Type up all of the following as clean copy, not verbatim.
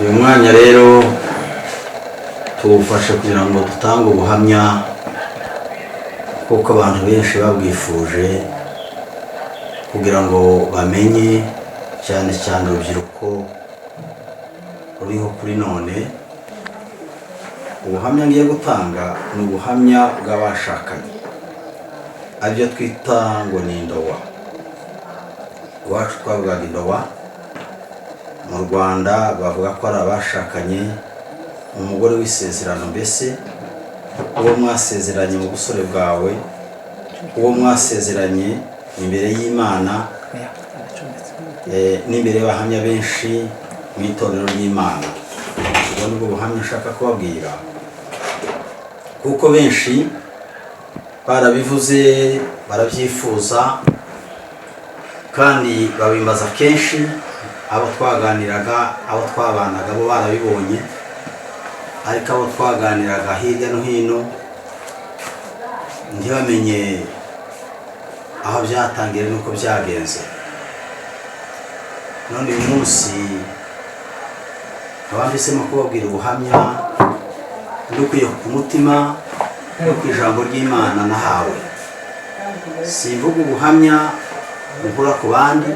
uyu mwanya rero tuwufashe kugira ngo dutange ubuhamya kuko abantu benshi babwifuje kugira ngo bamenye cyane cyane urubyiruko ruriho kuri none. Ubuhamya ngiye gutanga ni ubuhamya bw'abashakanye, aribyo twita ngo ni indowa. Iwacu twavugaga indowa, mu Rwanda bavuga ko ari abashakanye, umugore w'isezerano, mbese uwo mwasezeranye mu busore bwawe, uwo mwasezeranye imbere y'Imana n'imbere y'abahamya benshi mu itorero ry'Imana. Ubwo nibwo buhamya nshaka kubabwira, kuko benshi barabivuze, barabyifuza kandi babimbaza kenshi. Abo twaganiraga, abo twabanaga bo barabibonye, ariko abo twaganiraga hirya no hino ntibamenye aho byatangiye nuko byagenze. None uyu munsi abambisemo kubabwira ubuhamya dukwiye ku mutima no ku ijambo ry'Imana nahawe. Simvuga ubuhamya bukura ku bandi,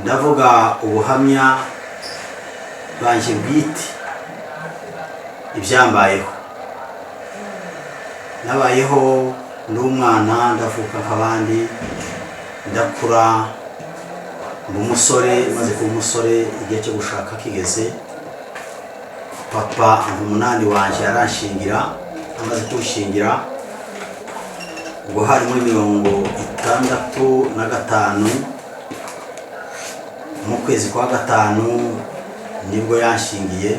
ndavuga ubuhamya bwanjye bwite, ibyambayeho. Nabayeho ndi umwana, ndavuka nk'abandi, ndakura ndi umusore. Maze kuba umusore, igihe cyo gushaka kigeze, papa umunani wanjye aranshingira. Amaze kunshingira, ubwo hari muri 1965 mu kwezi kwa gatanu nibwo yanshingiye.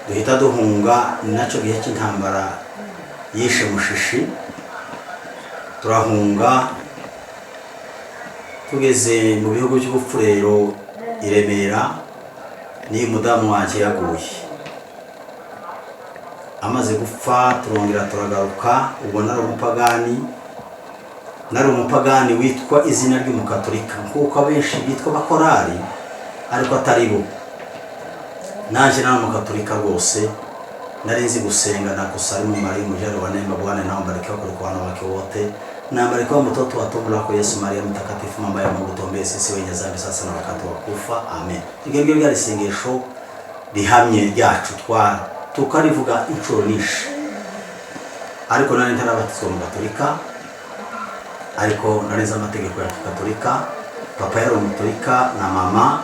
Duhita duhunga, nacyo gihe cy'intambara yishe Mushishi. Turahunga tugeze mu bihugu by'ubupfurero i Remera, niyo umudamu wanjye yaguye. Amaze gupfa turongera turagaruka. Ubwo nari umupagani witwa izina ry'umukatolika, kuko abenshi bitwa abakorari ariko atari bo. Nanjye nari umukatolika rwose, nari nzi gusenga na kusalimu Maria mujari wa neema Bwana na mbarikiwa kuliko wanawake wote, na mbarikiwa mtoto wa tumbo lako Yesu Maria mtakatifu, mama ya Mungu, tuombee sisi wenye dhambi sasa na wakati wa kufa. Amen. Iryo ryari isengesho rihamye ryacu tukarivuga inshuro nyinshi. Ariko nari ntarabatizwa mu Gatolika, ariko narize amategeko ya Gatolika. Papa yari umutolika na mama.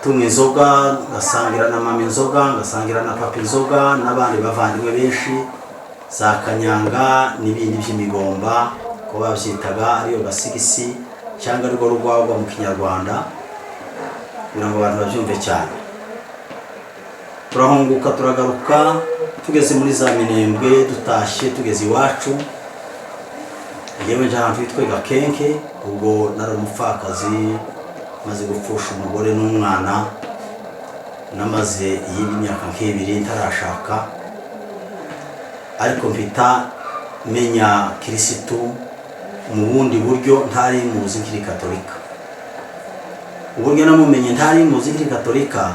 Tunywa inzoga, ngasangira na mama inzoga, ngasangira na papa inzoga, n'abandi bavandimwe benshi, za kanyanga n'ibindi by'imigomba ko babyitaga, ariyo gasigisi cyangwa rwo rwagwa mu Kinyarwanda, kugira ngo abantu babyumve cyane. Turahunguka turagaruka, tugeze muri za Minembwe, dutashye tugeze iwacu. Yewe nje ahantu hitwa Gakenke. Ubwo nari umupfakazi, maze gupfusha umugore n'umwana, namaze iyindi myaka nk'ibiri ntarashaka. Ariko mpita menya Kirisitu mu bundi buryo ntari muzi nkiri Katolika. Uburyo namumenye ntari muzi nkiri Katolika,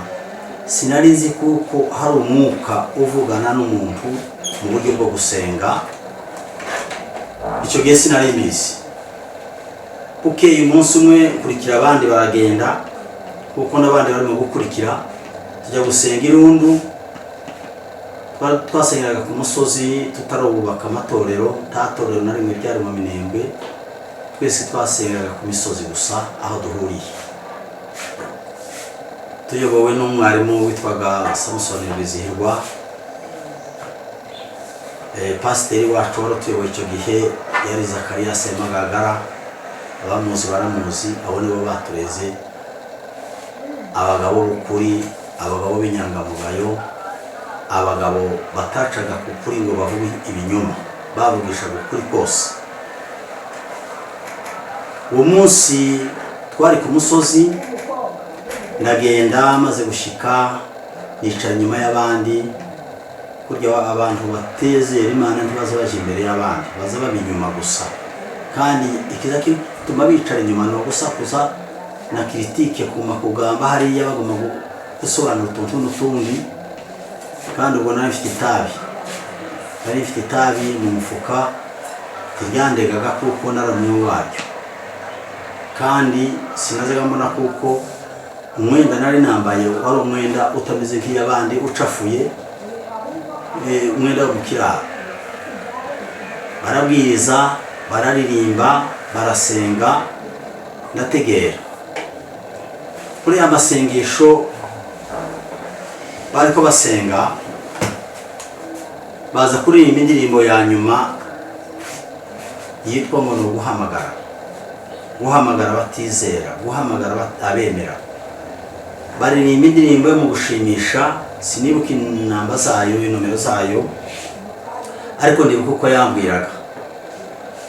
sinari nzi kuko hari umwuka uvugana n'umuntu mu buryo bwo gusenga. Icyo gihe sinari mbizi. Ukeye umunsi umwe kurikira abandi baragenda, kuko n'abandi barimo gukurikira, tujya gusenga irundu. Twasengeraga ku musozi, tutarubaka amatorero, nta torero na rimwe ryari mu Minembwe. Twese twasengeraga ku misozi gusa aho duhuriye. Tuyobowe n'umwarimu witwaga Samson Bizihirwa. Pasiteri wacu wari tuyoboye icyo gihe yari Zakariya Semagagara. Abamuzi baramuzi, abo nibo batureze. Abagabo b'ukuri, abagabo b'inyangamugayo, abagabo batacaga ku kuri ngo bavuge ibinyoma, bavugishaga ukuri kose. Uwo munsi twari ku musozi, ndagenda, maze gushika nicara inyuma y'abandi. Kurya abantu batezera Imana ntibaza baje imbere y'abandi, baza babinyuma gusa. Kandi ikiza kituma bicara inyuma no gusakuza na critique kuma kugamba hariya bagomba gusobanura utuntu n'utundi, kandi ubwo nari mfite itabi mu mufuka ryandegaga kuko naramye waryo, kandi sinazaga mbona kuko umwenda nari nambaye wari umwenda utameze nk'iyabandi ucafuye, umwenda wo mukiraro. Barabwiriza, bararirimba, barasenga, ndategera. Kuri amasengesho bariko basenga, baza kuririmba indirimbo ya nyuma yitwa ngo ni guhamagara batizera, guhamagara abemera. Baririmba indirimbo yo mu gushimisha, sinibuka inamba zayo, inomero zayo, ariko ndibuka uko yambwiraga.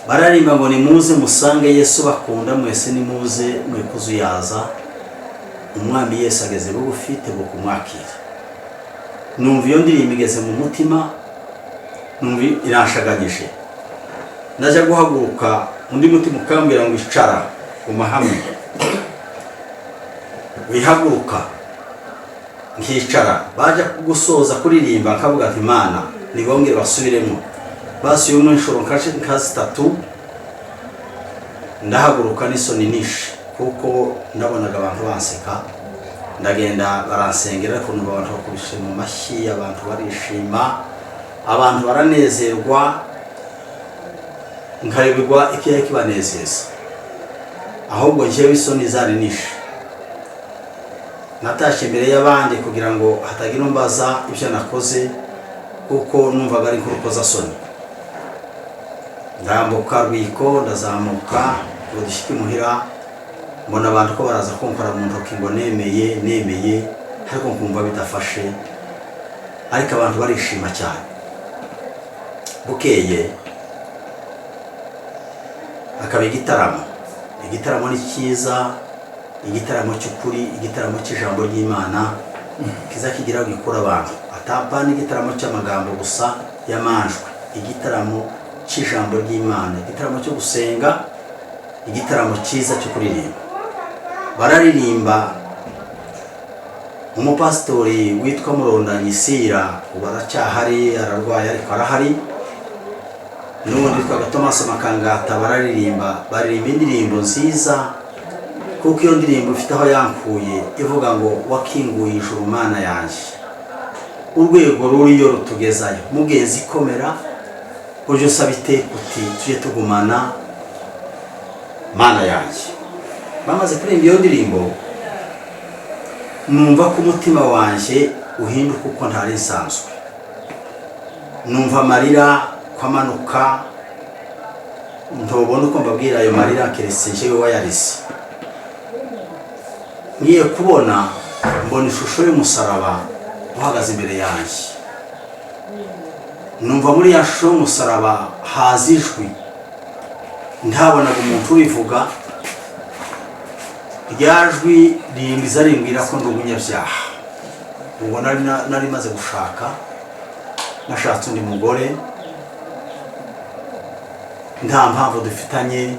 Bararimba ngo nimuze musange Yesu bakunda, mwese nimuze mwe kuzuyaza, umwami Yesu ageze bugufi tebo kumwakira. Numva iyo ndirimbo igeze mu mutima, numva irashaganyije. Naje guhaguruka, undi mutima ukambwira ngo icara umahame. Wihaguruka nkicara, baje gusoza kuririmba nkavuga ati Imana nibongere basubiremo. Basi uyu inshuro nkazi 3 ndahaguruka n'isoni nishe, kuko ndabonaga abantu banseka. Ndagenda baransengera, ariko numva abantu bakubishe mu mashyi, abantu barishima, abantu baranezerwa, nkarebirwa ikihe kibanezeza. Ahubwo njyewe isoni zari nishe. Natashe imbere y'abandi kugira ngo hatagira umbaza ibyo nakoze, kuko numvaga ari kurukoza soni. Ndambuka rwiko, ndazamuka ngo dushyike muhira, mbona abantu ko baraza kunkora mu ntoki ngo nemeye, ariko nkumva bidafashe, ariko abantu barishima cyane. Bukeye akaba igitaramo ni cyiza, igitaramo cy'ukuri, igitaramo cy'ijambo ry'Imana, kiza kigira gikura abantu. Atapana igitaramo cy'amagambo gusa yamanjwe, igitaramo cy'ijambo ry'Imana, igitaramo cyo gusenga, igitaramo cyiza cyo kuririmba. Bararirimba, umupastori witwa Murondanyi Sira ubaracyahari, ararwaye ariko arahari. N'ubundi witwa Thomas Makangata baririmba indirimbo nziza, kuko iyo ndirimbo ifite aho yankuye, ivuga ngo wakinguye ijuru Mana yanjye, urwego ruriyo rutugezayo, mugenzi komera, uje usaba iteka uti tujye tugumana Mana yanjye. Bamaze kuririmba iyo ndirimbo, numva ko umutima wanjye uhinduka uko ntari nsanzwe. Numva amarira kwamanuka, ntobona uko mbabwira ayo marira, keretse njyewe wayarize. Ngiye kubona, mbona ishusho y'umusaraba uhagaze imbere yanjye. Numva muri ya shusho y'umusaraba haza ijwi, ntabonaga umuntu urivuga. Rya jwi rimbwira ko ndi umunyabyaha. Ubwo nari maze gushaka, nashatse undi mugore, nta mpamvu dufitanye,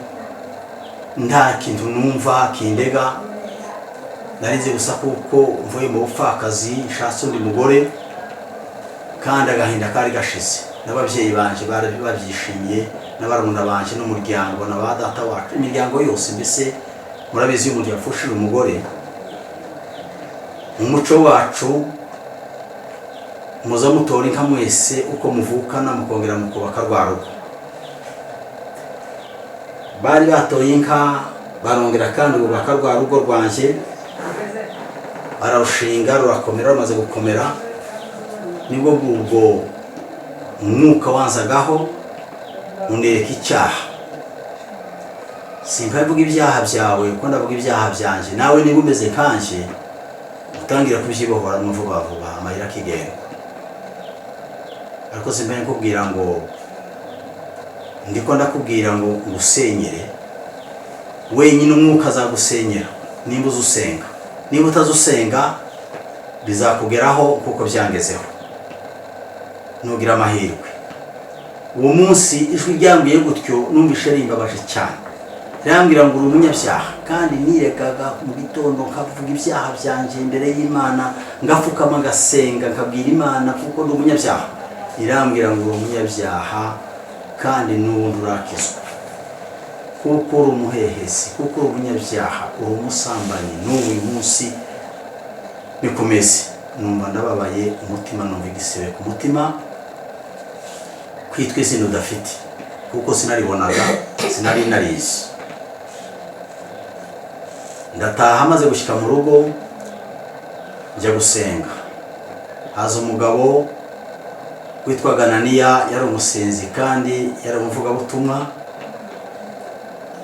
nta kintu numva kindega. Narize gusa kuko mvuye mu bupfakazi, nshatse undi mugore, kandi agahinda kari gashize. N'ababyeyi banje bari babyishimiye, n'abarumuna banje n'umuryango, na ba data wacu, imiryango yose. Mbese murabizi iyo umuntu yapfushije umugore, mu muco wacu muza mutora inka mwese uko muvukana, mukongera mukubaka rwa rugo. Bari batoye inka, barongera kandi bubaka rwa rugo rwanjye, bararushinga rurakomera. Rumaze gukomera, nibwo bw'ubwo umwuka wanzagaho unereka icyaha. Simbavuga ibyaha byawe, kuko ndavuga ibyaha byanjye. Nawe niba umeze kanje, utangira kubyibohora vuba vuba, amayira akigenda. Ariko simbaye kubwira ngo, ndiko ndakubwira ngo usenyere wenyine, umwuka azagusenyera nimba uzusenga. Niba utazusenga bizakugeraho kuko byangezeho. Nugira amahirwe. Uwo munsi ijwi ryambwiye gutyo, numvishe rimbabaje cyane. irambwira ngo uri umunyabyaha, kandi niregaga mu gitondo nkavuga ibyaha byanjye imbere y'Imana, ngapfukama ngasenga nkabwira Imana kuko ndi umunyabyaha. Irambwira ngo uri umunyabyaha kandi n'ubundi urakizwa, kuko uri umuhehesi, kuko uri umunyabyaha, uri umusambanyi. N'ubu uyu munsi nikomeze. Numva ndababaye umutima, numva igisebe ku mutima, kwitwa izina udafite, kuko sinaribonaga, sinari narizi. Ndataha maze gushyika mu rugo njya gusenga. Haza umugabo witwaga Ananiya, yari umusenzi kandi yari umuvugabutumwa.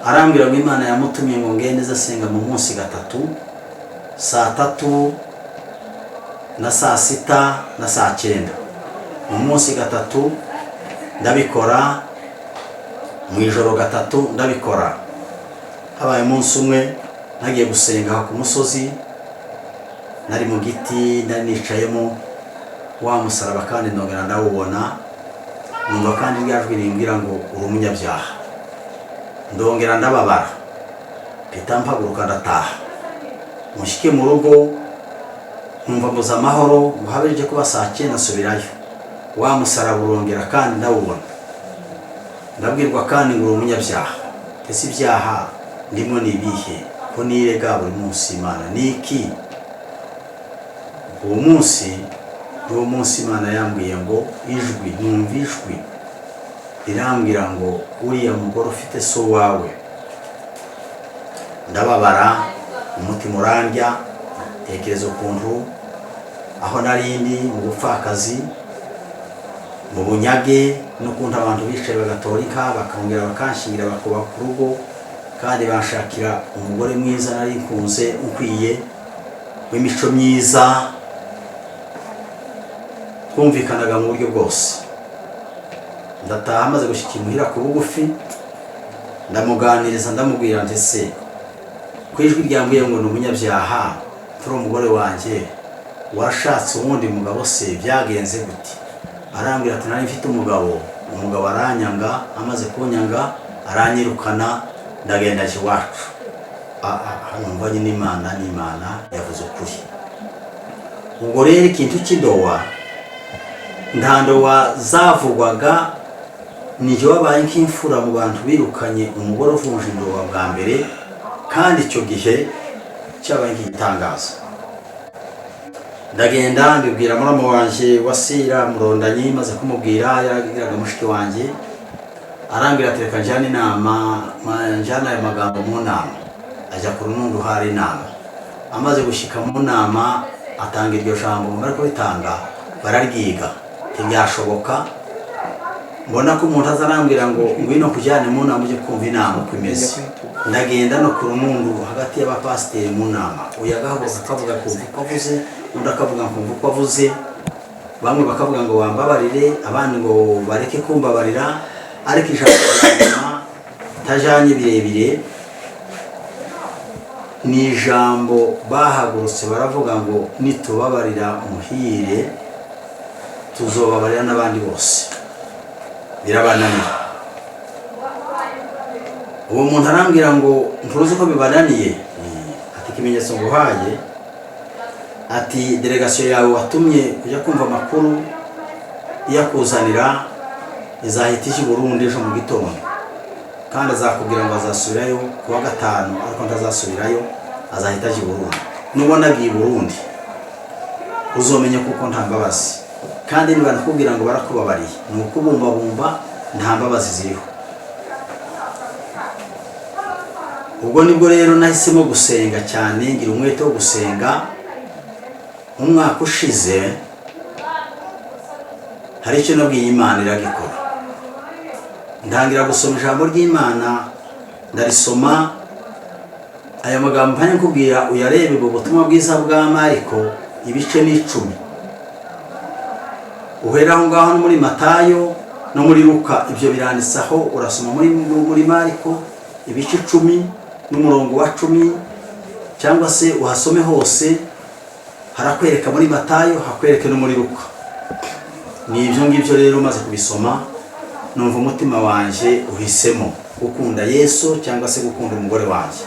Arambwira ngo Imana yamutumye ngo ngende asenga mu munsi gatatu, saa 3 na saa 6 na saa 9. Mu munsi gatatu ndabikora, mu ijoro gatatu ndabikora. Habaye umunsi umwe nagiye gusenga ku musozi, nari mu giti, nari nicayemo wa musaraba kandi ndongera ndawubona. Numva kandi ryajwi rimbwira ngo uri umunyabyaha. Ndongera ndababara, mpita mpaguruka ndataha. Mushyike mu rugo numva mbuze amahoro, muhabeje kuba saa 9 nasubirayo. Wa musaraba urongera kandi ndawubona. Ndabwirwa kandi ngo uri umunyabyaha. Ese ibyaha ndimo ni ibihe ko nirega buri munsi Imana? Niki? Uwo munsi niwo munsi Imana yambwiye ngo ijwi, numva ijwi irambwira ngo uriya mugore ufite so wawe. Ndababara, umutima urandya, tekereza ukuntu aho narindi mu bupfakazi, mu bunyage, n'ukuntu abantu bicaye bagatorika bakongera bakanshingira bakubaka urugo, kandi bashakira umugore mwiza nari nkunze ukwiye w'imico myiza, twumvikanaga mu buryo bwose. Ndataha maze gushyika imuhira ku bugufi, ndamuganiriza ndamubwira nti se ku ijwi ryambwiye ngo ni umunyabyaha, turi umugore wanjye, warashatse uwundi mugabo se byagenze gute? Arambwira ati nari mfite umugabo aranyanga, amaze kunyanga aranyirukana, ndagenda nje iwacu. Numva nyine Imana yavuze ukuri. Ubwo rero ikintu cy'indowa, nta ndowa zavugwaga, nijye wabaye nk'imfura mu bantu birukanye umugore uvunje indowa bwa mbere, kandi icyo gihe cyabaye nk'igitangaza. Ndagenda mbibwira muramu wanjye Wasira Murondanyi, maze kumubwira yaragiraga mushiki wanjye. Arambwira ati reka njyane inama, njyana ayo magambo mu nama. Ajya ku Runundu hari inama. Amaze gushyika mu nama atanga iryo jambo, mu bari kubitanga bararyiga. Ntibyashoboka, mbona ko umuntu azarambwira ngo ngwino kujyane mu nama ujye kumva inama uko imeze. Ndagenda no ku Runundu hagati y'abapasiteri mu nama. Uyu agahaguruka akavuga kumva uko avuze, undi akavuga kumva uko avuze. Bamwe bakavuga ngo wambabarire, abandi ngo bareke kumbabarira. Ariko ijambo tajanye birebire ni ijambo bahagurutse baravuga ngo nitubabarira muhire tuzobabarira n'abandi bose. Birabananiye. Uwo muntu arambwira ngo nturuzi ko bibananiye. Ati ikimenyetso nguhaye, ati delegation yawe watumye kujya kumva amakuru iyakuzanira izahita ije i Burundi ejo mu gitondo, kandi azakubwira ngo azasubirayo kuwa 5, ariko ntazasubirayo, azahita aje i Burundi. Nubona agiye i Burundi uzomenye kuko nta mbabazi, kandi niba nakubwira ngo barakubabariye ni ukubumbabumba, nta mbabazi ziriho. Ubwo nibwo rero nahisemo gusenga cyane, ngira umwete wo gusenga. Umwaka ushize hari icyo nabwiye Imana iragikora. Ndangira gusoma ijambo ry'Imana, ndarisoma. Aya magambo mpanye nkubwira uyarebe mu butumwa bwiza bwa Mariko ibice ni 10. Uhera aho ngaho no muri Matayo no muri Luka, ibyo biranditsaho. Urasoma muri Mariko ibice 10 n'umurongo wa 10, cyangwa se uhasome hose. Harakwereka muri Matayo, hakwereke no muri Luka. Ni ibyo ngibyo rero maze kubisoma, numva umutima wanje uhisemo gukunda Yesu cyangwa se gukunda umugore wanjye.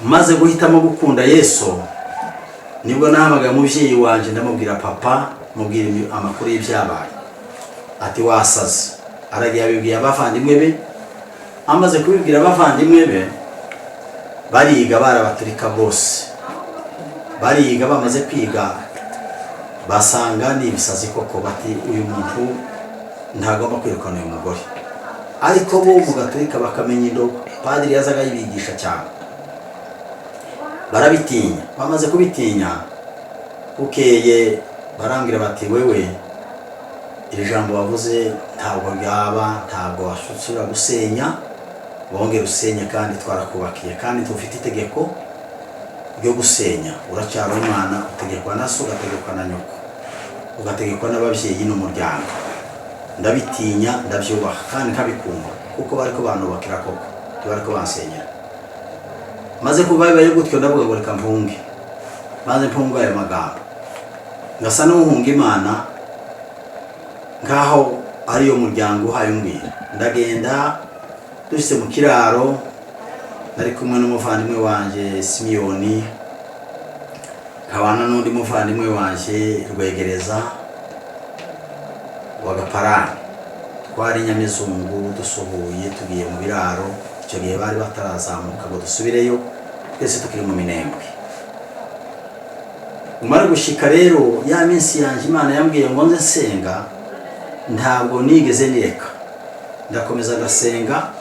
Maze guhitamo gukunda Yesu nibwo nahamagaye umubyeyi wanjye ndamubwira papa, mubwira amakuru y'ibyabaye. Ati wasaze. Aragiye abibwiye abavandimwe be. Amaze kubibwira abavandimwe be, bariga barabaturika bose. Bariga bamaze kwiga basanga ni ibisazi koko, bati uyu muntu ntagomba kwirukana uyu mugore. Ariko bo mu gaturika bakamenya indobo. Padiri yazaga yibigisha cyane. Barabitinya. Bamaze kubitinya, bukeye barambwira bati wewe iri jambo wavuze ntabwo ryaba, ntabwo washobora gusenya, wongera usenye kandi twarakubakiye kandi tufite itegeko ryo gusenya. Uracyari umwana, utegekwa na so, ugategekwa na nyoko, ugategekwa n'ababyeyi n'umuryango. Ndabitinya, ndabyubaha kandi nkabikunda kuko bariko banubakira koko, bariko bansenyera. Maze kubaye gutyo ndavuga ngo reka mpunge. Maze mpunga ayo magambo, ngasa n'uhunga Imana ngaho ariyo muryango uhaye umbwira. Ndagenda dushitse mu kiraro, nari kumwe n'umuvandimwe wanje Simiyoni, kabana n'undi muvandimwe wanje Rwegereza wa Gaparani. Twari Nyamizungu dusuhuye tugiye mu biraro. Icyo gihe bari batarazamuka ngo dusubireyo, twese tukiri mu Minembwe. Umara gushika rero ya minsi yanje Imana yambwiye ngo nze nsenga, ntabwo nigeze nireka. Ndakomeza gasenga.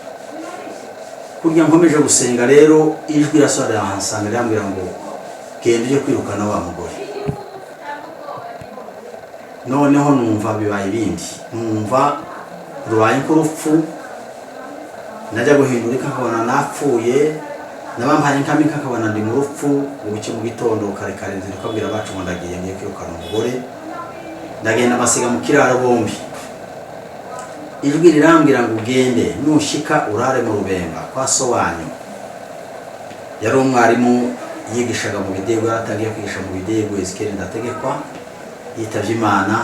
Kurya nkomeje gusenga rero ijwi rasora yahansanga rambwira ngo genda uje kwirukana wa mugore. Noneho numva bibaye ibindi. Numva rubaye nk'urupfu. Najya guhindura nkabona napfuye, nabampaye nkami nkabona ndi mu rupfu. Ubuke mu gitondo kare kare nzira kabwira bacu ngo ndagiye ngiye kwirukana umugore. Ndagenda basiga mu kiraro bombi. Ijwi rirambwira ngo ugende, nushika urare mu Rubemba kwa so wanyu. Yari umwarimu yigishaga mu bidego, yaratangiye kwigisha mu bidego. Ezekiel Ndategekwa yitavye Imana.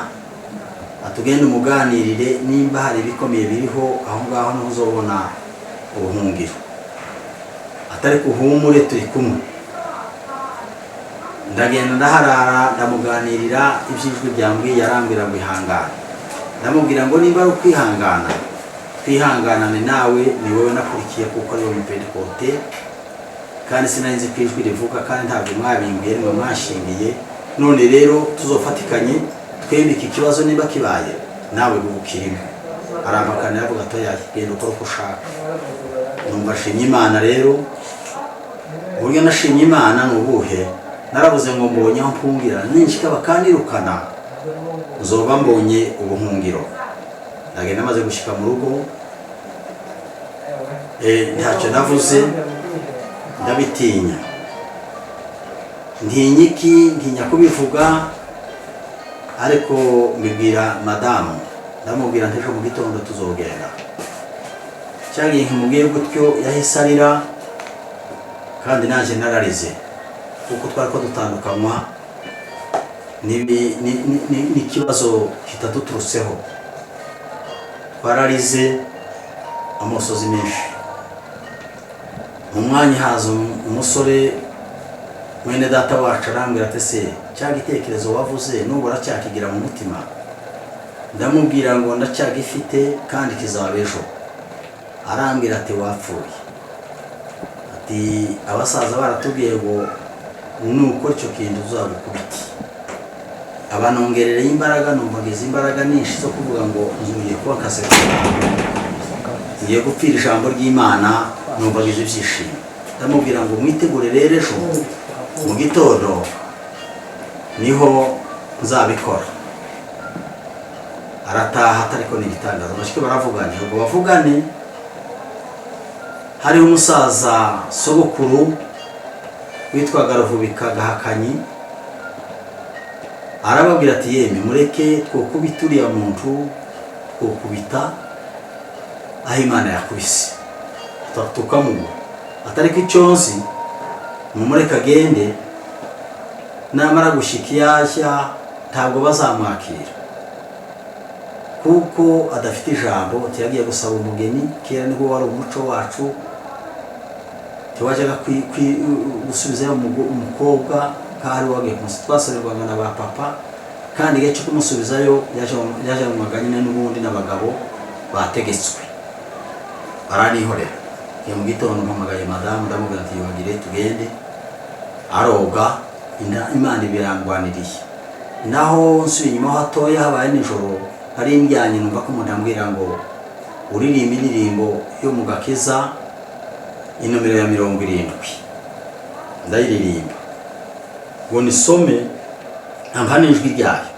Atugende umuganirire nimba hari ibikomeye biriho aho ngaho niho uzobona ubuhungiro. Atari kuhumure turi kumwe. Ndagenda ndaharara ndamuganirira ibyijwi byambwiye. Yarambwira ngo ihangane. Ndamubwira ngo nimba ari kwihangana, twihanganane nawe, ni wowe nakurikiye kuko ari wowe Pentecote kandi sinarinzi kwijwi rivuga kandi ntabwo mwabimbwiye ngo mwashingiye. None rero tuzofatikanye twemike ikibazo nimba kibaye nawe gukirimo. Arampakanira avuga atoya genda ukora uko ushaka. Numva shimye Imana rero. Buryo nashimye Imana nubuhe, narabuze ngo mbonye aho mpungira ninshikaba kandi rukana uzoba mbonye ubuhungiro. Ndagenda maze gushika mu rugo, ntacyo navuze, ndabitinya. Ntinya kubivuga, ariko mbibwira madamu. Ndamubwira ntejo mu gitondo tuzogenda. Cyagiye nkimubwiye gutyo yahise arira kandi naje nararize kuko twari ko dutandukanywa n'ikibazo kitaduturutseho. Twararize amosozi menshi. Mu mwanya haza umusore mwene data wacu arambwira ati se cya gitekerezo wavuze n'ubu uracyakigira mu mutima? Ndamubwira ngo ndacyagifite kandi kizaba ejo. Arambwira ati wapfuye. Ati abasaza baratubwiye ngo nuko icyo kintu uzagukubita. Abanongerereye imbaraga, numvagize imbaraga nyinshi zo kuvuga ngo nzuye kuba kaseka. Ngiye gupfira ijambo ry'Imana, numvagize ibyishimo. Ndamubwira ngo mwitegure rero ejo mu gitondo niho nzabikora. Arataha atariko n'igitangaza. Bashike baravuganye, ubwo bavugane. Hari umusaza sogokuru witwaga Ruvubika Gahakanyi. Arababwira ati yeme mureke twokubita uriya muntu, twokubita aho Imana yakubise, tukamugwa. Atariko icyonzi mumureka agende, namara gushika yashya ntabwo bazamwakira. kuko adafite ijambo yagiye gusaba umugeni. Kera nibwo wari umuco wacu, wajyaga gusubizayo umukobwa nk'aho wagiye twasorerwaga na ba papa, kandi igihe cyo kumusubizayo yaje mu maganyine n'ubundi n'abagabo bategetswe baranihorera. Mu gitondo mpamagaye madamu ndamubwira ati yogire tugende, aroga Imana ibirangwaniriye. Naho nsubiye inyuma hatoya habaye nijoro, hari imbyanye numva ko umuntu ambwira ngo uririmba indirimbo yo mu Gakiza inomero ya 70. Ndayiririmba ngo nisome ampa n'ijwi ryayo,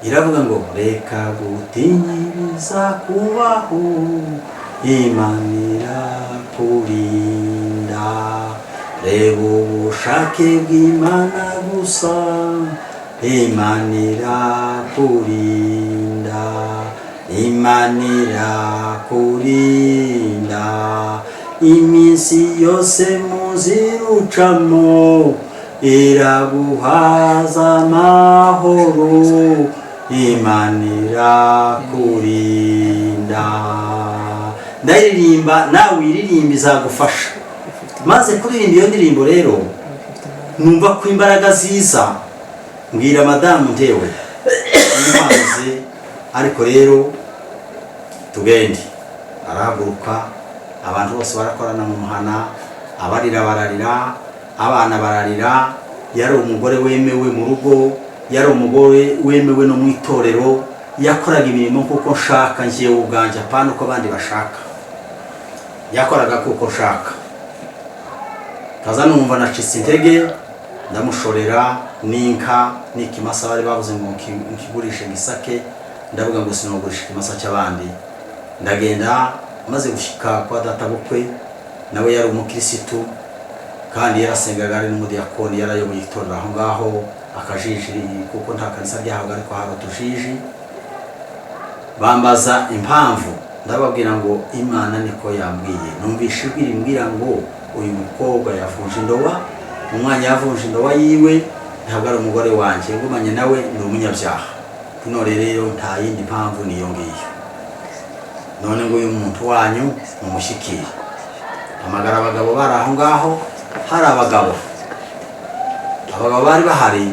iravuga ngo reka gutinyiriza kubaho, Imana irakurinda, reba ubushake bw'Imana gusa, Imana irakurinda, Imana irakurinda, iminsi yose muzirucamo iraguhaza amahoro, Imana irakurinda. Ndaririmba nawe iririmba izagufasha. Maze kuririmba iyo ndirimbo rero numva ko imbaraga ziza, mbwira madamu ntewe imaze, ariko rero tugende. Arahaguruka, abantu bose barakorana mu muhana, abarira bararira, abana bararira. Yari umugore wemewe mu rugo, yari umugore wemewe no mu itorero, yakoraga imirimo kuko nshaka ngiyewe ubwanje, apana uko abandi bashaka. Yakoraga kuko nshaka. Kaza numva nacitse intege, ndamushorera n'inka n'ikimasa bari bavuze ngo nkigurishe gisake. Ndavuga ngo sinogurisha ikimasa cy'abandi. Ndagenda, maze gushika kwa data bukwe, nawe yari umukirisitu kandi yarasengaga ari n'umudiyakoni, yarayoboye itorero aho ngaho akajiji, kuko nta kanisa ryahaga ariko hari utujiji. Bambaza impamvu, ndababwira ngo Imana niko yambwiye. Numvishe ijwi rimbwira ngo uyu mukobwa yavunje indowa, umwanya yavunje indowa yiwe ntabwo ari umugore wanjye, ngumanye nawe ni umunyabyaha. None rero nta yindi mpamvu niyo ngiyo. None ngo uyu muntu wanyu mumushyikire. Amagara abagabo bari aho ngaho, hari abagabo bari bahari,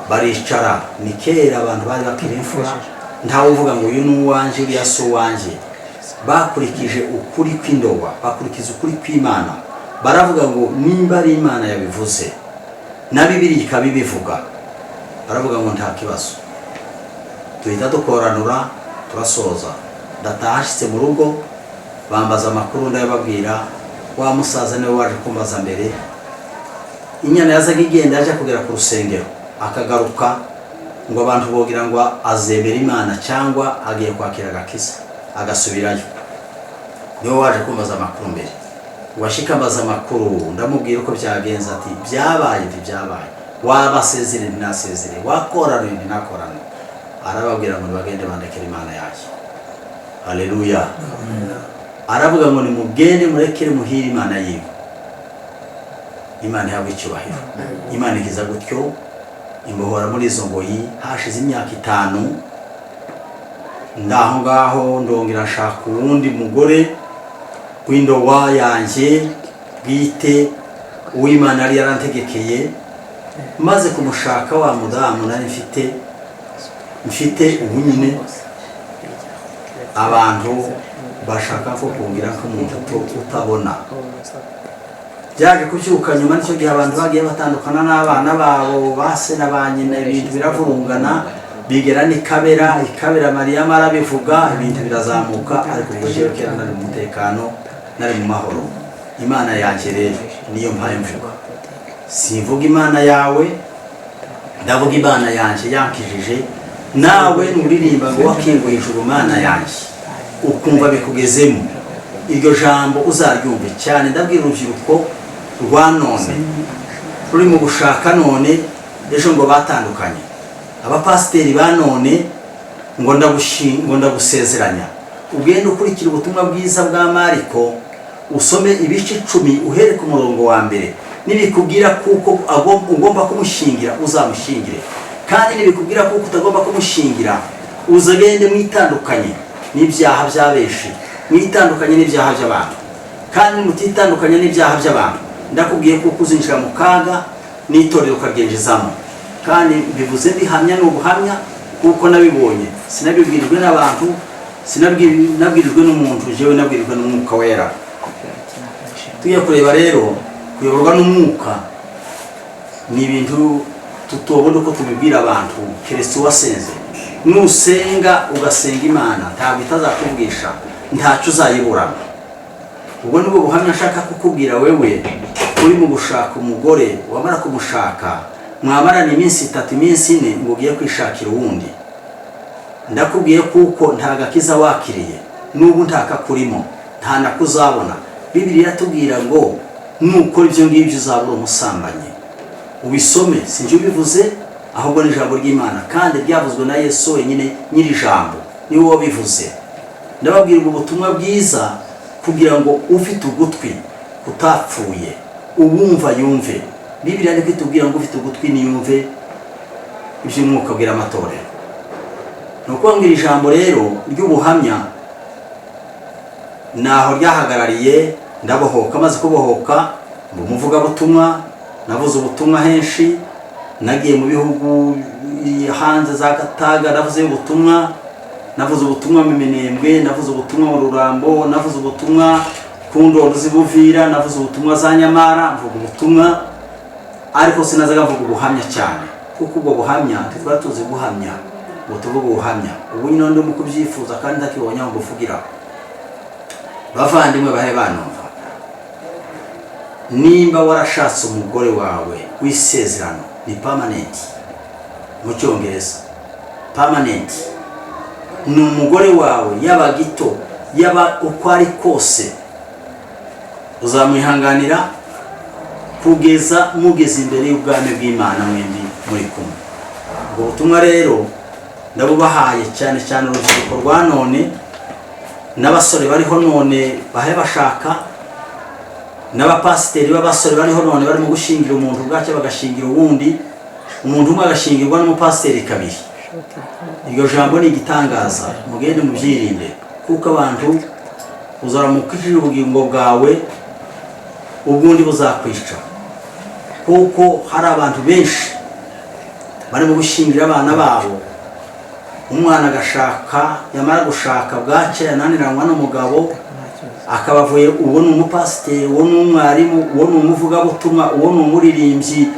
baricara. Ni kera abantu bari bakiri imfura, ntawe uvuga ngo uyu ni uwanje uriya si uwanje. Bakurikije ukuri kw'indowa, bakurikiza ukuri kw'Imana. Baravuga ngo nimba ari Imana yabivuze na Bibiliya ikabibivuga, baravuga ngo nta kibazo. Tuhita dukoranura turasoza. Ndatahashitse mu rugo, bambaza amakuru ndababwira. Wa musaza niwe waje kumbaza mbere. Inyana yazaga igenda yaje kugera ku rusengero, akagaruka ngo abantu bogira ngo azemera Imana cyangwa agiye kwakira agakiza, agasubirayo. Niwe waje kumbaza amakuru mbere. Washika mbaza amakuru, ndamubwira uko byagenza. Ati byabaye byabaye, wabasezere nasezere, wakorana nakorana. Arababwira ngo bagende bandekera Imana yaje. Haleluya. Aravuga ngo ni mugende murekere muhira Imana yiwe. Imana yawe icyubahiro. Imana ikiza gutyo imbohora muri izo ngoyi. Hashize imyaka 5 ndaho ngaho ndongera nshaka uwundi mugore w'indowa yanjye bwite, uw'Imana yari yarantegekeye. Maze kumushaka wa mudamu nari mfite ubunyine, abantu bashaka ko kungira ko umuntu utabona. Byaje kucyuka nyuma n'icyo gihe abantu bagiye batandukana n'abana babo, base na banyina, ibintu biravurungana, bigera n'ikabera Mariya marabivuga, ibintu birazamuka. Ariko ubwo kera nari mu mutekano, nari mu mahoro. Imana yanjye rero niyo mpaye mvuga. Simvuga Imana yawe, ndavuga Imana yanjye yankijije. Nawe nuririmba ngo wakinguye ijuru Mana yanjye, ukumva bikugezemo, iryo jambo uzaryumve cyane. Ndabwira urubyiruko rwa none ruri mu gushaka none, ejo ngo batandukanye. Abapasiteri ba none ngo ndagusezeranya, ugende ukurikira ubutumwa bwiza bwa Mariko, usome ibice 10 uhere ku murongo wa mbere. Nibikubwira kuko ugomba kumushingira, uzamushingire. Kandi nibikubwira kuko utagomba kumushingira, uzagende mwitandukanye n'ibyaha by'abenshi, mwitandukanye n'ibyaha by'abantu, kandi mutitandukanye n'ibyaha by'abantu ndakubwiye kuko uzinjira mu kaga n'itorero ukaryinjizamo. Kandi bivuze bihamya n'ubuhamya kuko nabibonye, sinabibwirijwe n'abantu, sinabwirijwe n'umuntu, jewe nabwirijwe n'umwuka wera. Tugiye kureba rero kuyoborwa n'umwuka ni ibintu tutobona uko tubibwira abantu, keretse uwasenze. Nusenga ugasenga Imana ntabwo itazakubwisha, ntacyo uzayibura. Ubwo nibwo buhamya nshaka kukubwira wewe uri mu gushaka umugore, wamara kumushaka mwamarana iminsi 3 iminsi 4 ngo ugiye kwishakira uwundi. Ndakubwiye kuko nta gakiza wakiriye, n'ubu ntakakurimo, nta nakuzabona. Bibiliya iratubwira ngo nukora ibyo ngibyo uzabura umusambanyi. Ubisome, sinje ubivuze, ahubwo ni ijambo ry'Imana, kandi ryavuzwe na Yesu wenyine nyiri ijambo, niwe wabivuze. Ndababwira ubwo butumwa bwiza kugira ngo ufite ugutwi kutapfuye ubumva yumve. Bibiliya ni kwitubwira ngo ufite ugutwi niyumve iby'umwuka bwira amatorero. Nuko ngira ijambo rero ry'ubuhamya naho ryahagarariye, ndabohoka. Maze kubohoka ngo muvuga butumwa, navuze ubutumwa henshi, nagiye mu bihugu hanze za Kataga navuze ubutumwa, navuze ubutumwa mu Minembwe, navuze ubutumwa mu Rurambo, navuze ubutumwa ku Ndoro z'Ibuvira, navuze ubutumwa za Nyamara, mvuga ubutumwa, ariko sinazaga mvuga ubuhamya cyane kuko ubwo buhamya twari tuzi guhamya, ngo tuvuge ubuhamya. Ubu nyine ndi mu kubyifuza kandi ndakibonye ngo mvugira. Bavandimwe bahe banumva, nimba warashatse umugore wawe w'isezerano, ni permanent mu Cyongereza. Permanent ni umugore wawe, yaba gito yaba uko ari kose, uzamwihanganira kugeza mugeze imbere y'ubwami bw'Imana mwembi muri kumwe. Ubwo butumwa rero ndabubahaye cyane cyane urubyiruko rwa none, n'abasore bariho none bahe bashaka, n'abapasiteri b'abasore bariho none barimo gushingira umuntu bwacyo bagashingira uwundi, umuntu umwe agashingirwa n'umupasiteri kabiri. Iryo jambo ni igitangaza, mugende mubyirinde kuko abantu uzaramukije ubugingo bwawe ubundi buzakwica. Kuko hari abantu benshi barimo gushingira abana babo, umwana agashaka, yamara gushaka bwacyo yananiranwa n'umugabo, akabavuye uwo ni umupasiteri, uwo ni umwarimu, uwo ni umuvugabutumwa, uwo ni umuririmbyi,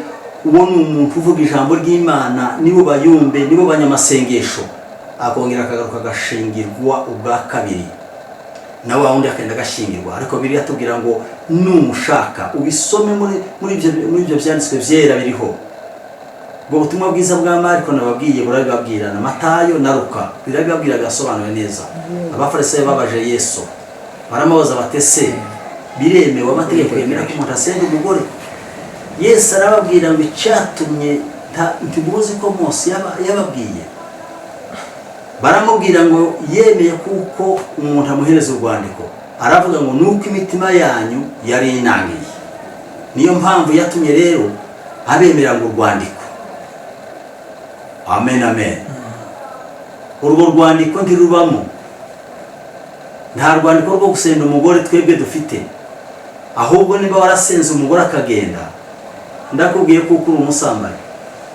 uwo ni umuntu uvuga ijambo ry'Imana, nibo bayumbe, nibo banyamasengesho. Akongera akagaruka agashingirwa ubwa kabiri, na wa wundi akenda agashingirwa. Ariko Bibiliya tubwira ngo numushaka ubisome muri ibyo byanditswe byera biriho. Ubwo butumwa bwiza bwa Mariko nababwiye burabibabwira, na Matayo na Luka birabibabwira gasobanuye neza. Abafarisayo babaje Yesu baramubaza batese biremewe amategeko yemera ko umuntu asenga umugore? Yesu arababwira ngo icyatumye ntimuzi ko Mose yababwiye. Baramubwira ngo yemeye kuko umuntu amuhereza urwandiko, aravuga ngo nuko imitima yanyu yari inangiye, niyo mpamvu yatumye rero abemera ngo urwandiko. Amen, amen. Urwo rwandiko ntirubamo, nta rwandiko rwo gusenda umugore twebwe dufite, ahubwo niba warasenze umugore akagenda, ndakubwiye kuko uri umusambanyi.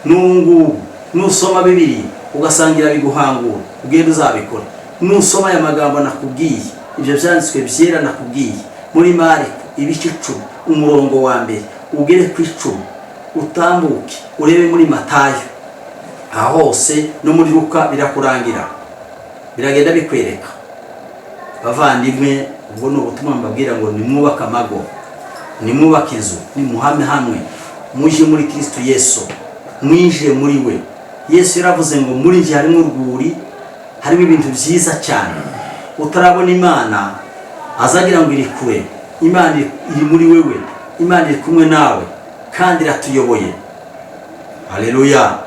N'ubu nusoma Bibiliya ugasangira biguhangura, ugenda uzabikora. Nusoma aya magambo nakubwiye, ibyo byanditswe byera nakubwiye muri Mariko ibice 10 umurongo wa mbere ugere ku 10, utambuke urebe muri Matayo, aho hose no muri Luka birakurangira, biragenda bikwereka. Bavandimwe, ubwo ni ubutumwa mbabwira ngo nimwubake amago, nimwubake inzu, nimuhame hamwe, muje muri Kristo Yesu, mwinjire muri we. Yesu yaravuze ngo muri njye harimo urwuri, harimo ibintu byiza cyane. Utarabona Imana azagira ngo iri kure, Imana iri muri wewe, Imana iri kumwe nawe kandi iratuyoboye. Haleluya.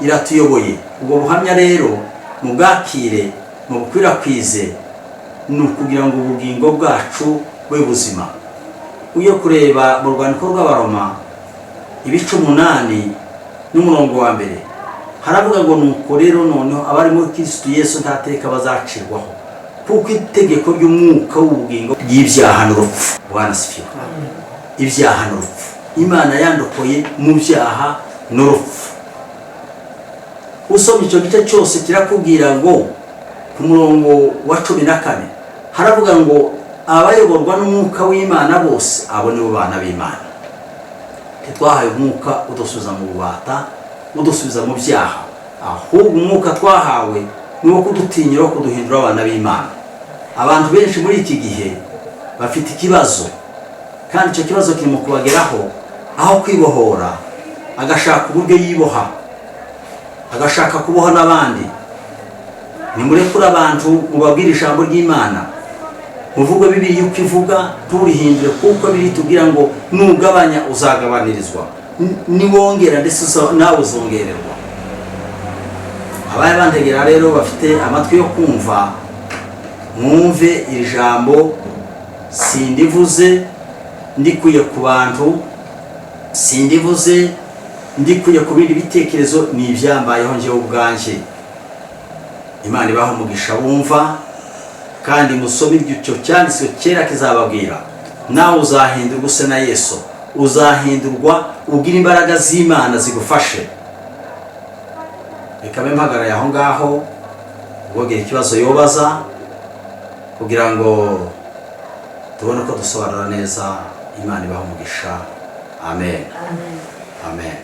Iratuyoboye. Ubwo buhamya rero mubwakire, mubukwirakwize, ni ukugira ngo ubugingo bwacu bwe buzima. Uyo kureba mu rwandiko rw'Abaroma ibice 8 n'umurongo wa mbere haravuga ngo nuko rero noneho abari muri Kristo Yesu ntateka bazacirwaho, kuko itegeko ry'umwuka w'ubugingo y'ibyaha n'urupfu. Bwana sifiwe. Ibyaha n'urupfu, Imana yandokoye mu byaha n'urupfu. Usoma icyo gice cyose kirakubwira ngo ku murongo wa 14 haravuga ngo abayoborwa n'umwuka w'Imana bose abo nibo bana b'Imana. Twahaye umwuka udusubiza mu bubata, udusubiza mu byaha, ahubwo umwuka twahawe ni wo kudutinyira, kuduhindura abana b'Imana. Abantu benshi muri iki gihe bafite ikibazo, kandi icyo kibazo kiri mu kubageraho, aho kwibohora agashaka uburyo yiboha, agashaka kuboha n'abandi. Nimurekure abantu mubabwire ijambo ry'Imana, muvuga Bibiliya yuko ivuga, turihindure kuko biri tubwira ngo nugabanya uzagabanirizwa, niwongera ndetse nawe uzongererwa. Abaye bandegera rero bafite amatwi yo kumva, mwumve iri jambo. Sindivuze ndikuye ku bantu, sindivuze ndikuye ku bindi bitekerezo, ni ibyambayeho njyewe ubwanjye. Imana ibaho umugisha bumva, kandi musome icyo cyanditswe kera kizababwira, nawe uzahindurwa use na Yesu, uzahindurwa ugira imbaraga z'Imana zigufashe. Bikabe mpagaraye aho ngaho, ubogera ikibazo yobaza kugira ngo tubone ko dusobanura neza. Imana ibaho umugisha. Amen. Amen.